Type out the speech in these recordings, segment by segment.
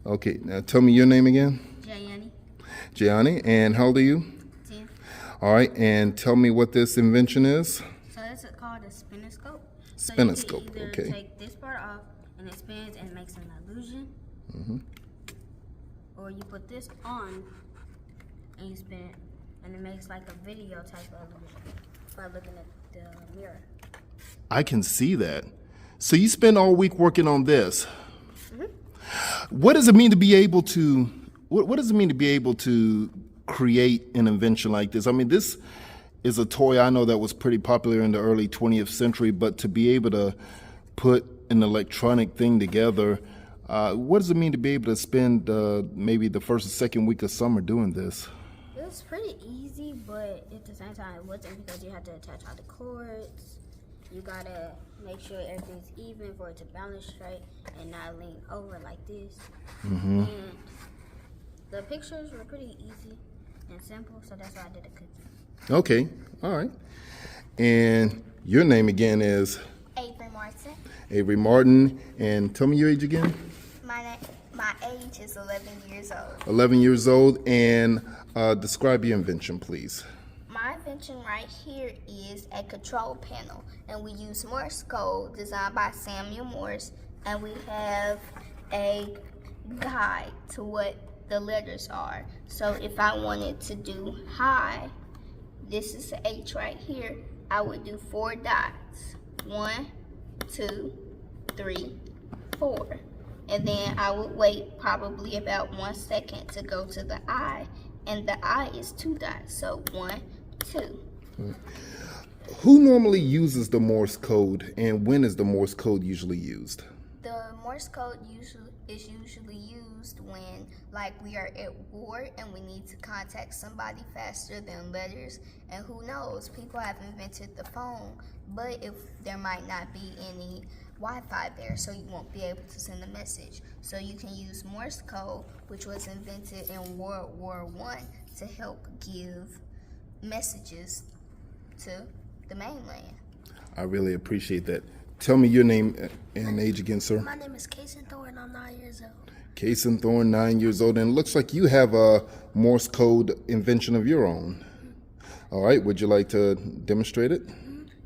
Okay, now tell me your name again. Jayani. Gianni, and how old are you? 10. All right, and tell me what this invention is. So it's called a spinoscope. So Spinoscope, you can either okay. take this part off and it spins and makes an illusion. Or you put this on and you spin it and it makes like a video type of illusion by looking at the mirror. I can see that. So you spend all week working on this. What does it mean to be able to, what does it mean to be able to create an invention like this? I mean, this is a toy I know that was pretty popular in the early 20th century, but to be able to put an electronic thing together, what does it mean to be able to spend maybe the first or second week of summer doing this? It was pretty easy, but at the same time it wasn't, because you had to attach all the cords. You gotta make sure everything's even for it to balance straight and not lean over like this. And the pictures were pretty easy and simple, so that's why I did a cookie. Okay, all right. And your name again is? Avery Martin. Avery Martin. And tell me your age again. My age is 11 years old. 11 years old. And describe your invention, please. My invention right here is a control panel, and we use Morse code designed by Samuel Morse, and we have a guide to what the letters are. So if I wanted to do high, this is the H right here, I would do 4 dots. 1, 2, 3, 4. And then I would wait probably about 1 second to go to the I, and the I is 2 dots, so 1, 2. Who normally uses the Morse code, and when is the Morse code usually used? The Morse code is usually used when, like, we are at war and we need to contact somebody faster than letters. And who knows, people have invented the phone, but if there might not be any Wi-Fi there, so you won't be able to send a message. So you can use Morse code, which was invented in World War I, to help give messages to the mainland. I really appreciate that. Tell me your name and age again, sir. My name is Kason Thorne. I'm 9 years old. Kason Thorne, 9 years old, and it looks like you have a Morse code invention of your own. All right, would you like to demonstrate it?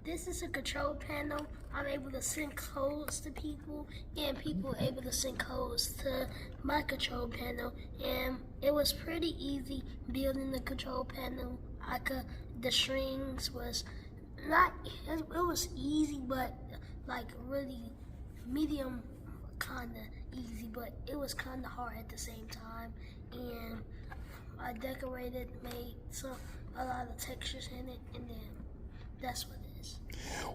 This is a control panel. I'm able to send codes to people, and people are able to send codes to my control panel. And it was pretty easy building the control panel. The strings was not, it was easy, but like really medium kind of easy, but it was kind of hard at the same time. And I decorated, made a lot of textures in it, and then that's what it is.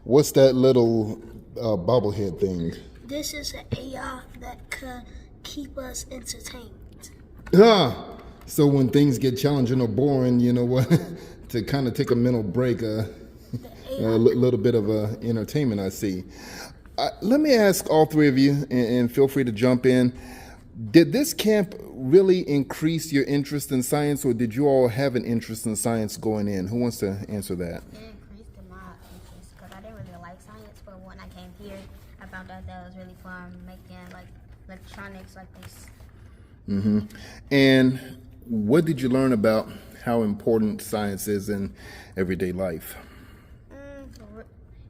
What's that little bobblehead thing? This is an AI that could keep us entertained. So when things get challenging or boring, you know what, to kind of take a mental break, a little bit of entertainment, I see. Let me ask all three of you, and feel free to jump in. Did this camp really increase your interest in science, or did you all have an interest in science going in? Who wants to answer that? It increased in my interest because I didn't really like science, but when I came here, I found out that it was really fun making like electronics like this. And what did you learn about how important science is in everyday life?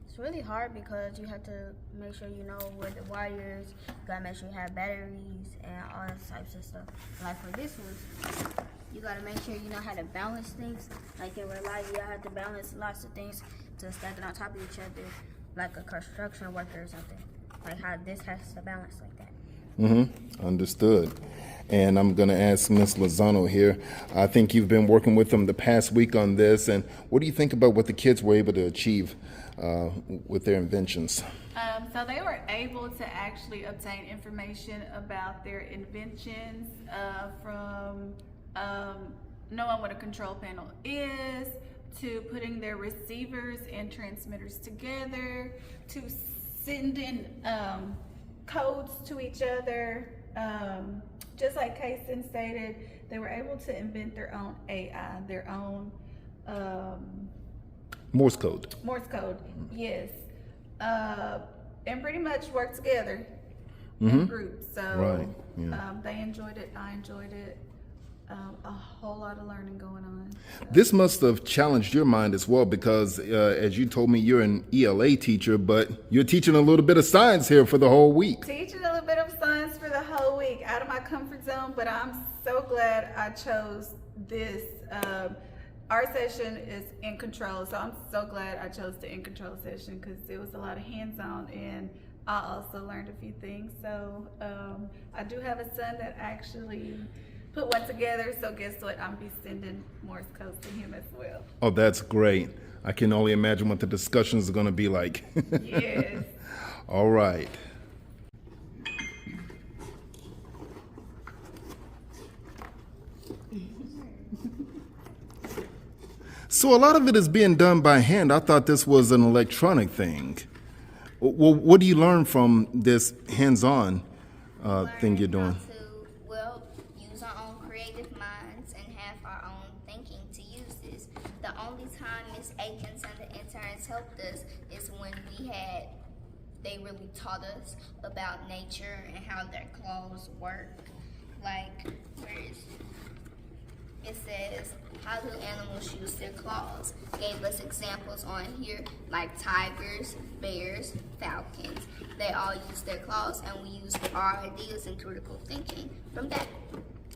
It's really hard because you have to make sure you know where the wires, you gotta make sure you have batteries and all those types of stuff. Like for this one, you gotta make sure you know how to balance things. Like in real life, you have to balance lots of things to stack it on top of each other, like a construction worker or something. Like how this has to balance like that. Understood. And I'm going to ask Ms. Lozano here. I think you've been working with them the past week on this, and what do you think about what the kids were able to achieve with their inventions? So they were able to actually obtain information about their inventions from knowing what a control panel is, to putting their receivers and transmitters together, to sending codes to each other. Just like Kason stated, they were able to invent their own AI, their own Morse code. Morse code, yes. And pretty much work together. in groups. So Right, yeah. they enjoyed it. I enjoyed it. A whole lot of learning going on. So. This must have challenged your mind as well because, as you told me, you're an ELA teacher, but you're teaching a little bit of science here for the whole week. Teaching a little bit of science for the whole week, out of my comfort zone, but I'm so glad I chose this. Our session is in control, so I'm so glad I chose the in control session because it was a lot of hands-on, and I also learned a few things. So I do have a son that actually put one together, so guess what? I'm be sending Morse codes to him as well. Oh, that's great. I can only imagine what the discussions are going to be like. Yes. All right. So a lot of it is being done by hand. I thought this was an electronic thing. Well, what do you learn from this hands-on thing you're doing? Use our own creative minds and have our own thinking to use this. The only time Miss Akins and the interns helped us is when they really taught us about nature and how their claws work. Like, it says, how do animals use their claws? Gave us examples on here like tigers, bears, falcons. They all use their claws, and we use our ideas and critical thinking from that.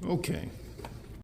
Okay.